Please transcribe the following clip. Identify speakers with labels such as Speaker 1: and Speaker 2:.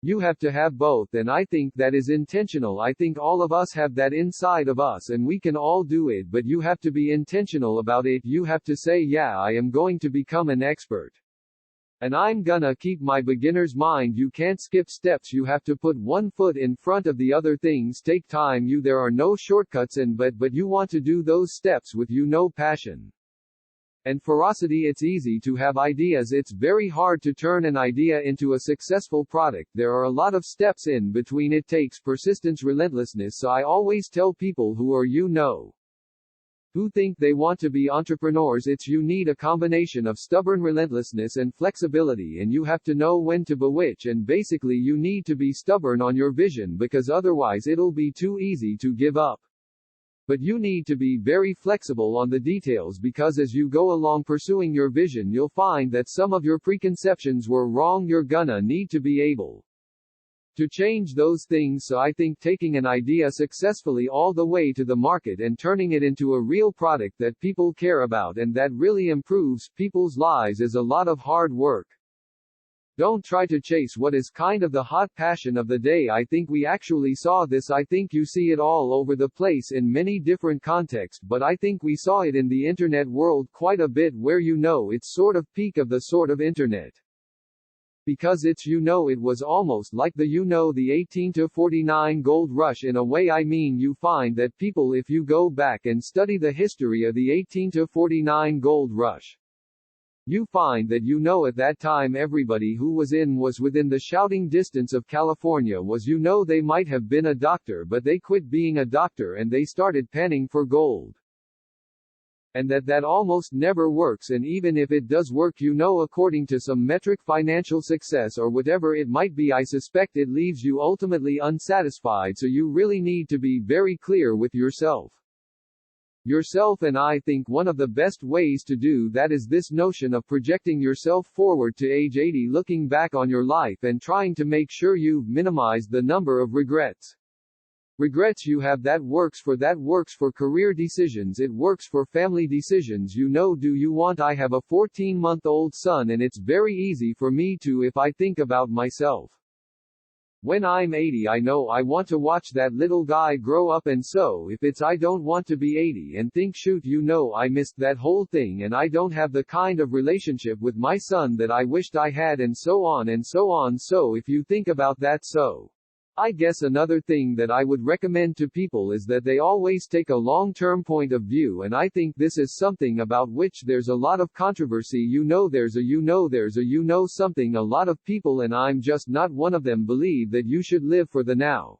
Speaker 1: You have to have both, and I think that is intentional. I think all of us have that inside of us and we can all do it, but you have to be intentional about it. You have to say, yeah, I am going to become an expert. And I'm gonna keep my beginner's mind. You can't skip steps. You have to put one foot in front of the other. Things take time. There are no shortcuts, and but you want to do those steps with passion and ferocity. It's easy to have ideas. It's very hard to turn an idea into a successful product. There are a lot of steps in between. It takes persistence, relentlessness. So I always tell people who are who think they want to be entrepreneurs, you need a combination of stubborn relentlessness and flexibility, and you have to know when to bewitch, and basically you need to be stubborn on your vision because otherwise it'll be too easy to give up. But you need to be very flexible on the details, because as you go along pursuing your vision, you'll find that some of your preconceptions were wrong. You're gonna need to be able to change those things. So I think taking an idea successfully all the way to the market and turning it into a real product that people care about and that really improves people's lives is a lot of hard work. Don't try to chase what is kind of the hot passion of the day. I think we actually saw this. I think you see it all over the place in many different contexts, but I think we saw it in the internet world quite a bit, where it's sort of peak of the sort of internet. Because it was almost like the 18 to 49 gold rush in a way. I mean, you find that people, if you go back and study the history of the 18 to 49 gold rush, you find that at that time everybody who was within the shouting distance of California was they might have been a doctor, but they quit being a doctor and they started panning for gold. And that almost never works, and even if it does work, according to some metric, financial success or whatever it might be, I suspect it leaves you ultimately unsatisfied. So you really need to be very clear with yourself. And I think one of the best ways to do that is this notion of projecting yourself forward to age 80, looking back on your life and trying to make sure you've minimized the number of regrets you have. That works for career decisions. It works for family decisions. Do you want? I have a 14-month-old son, and it's very easy for me to, if I think about myself, when I'm 80, I know I want to watch that little guy grow up, and so if I don't want to be 80 and think, shoot, I missed that whole thing and I don't have the kind of relationship with my son that I wished I had, and so on and so on. So if you think about that, I guess another thing that I would recommend to people is that they always take a long-term point of view, and I think this is something about which there's a lot of controversy. There's a something. A lot of people, and I'm just not one of them, believe that you should live for the now.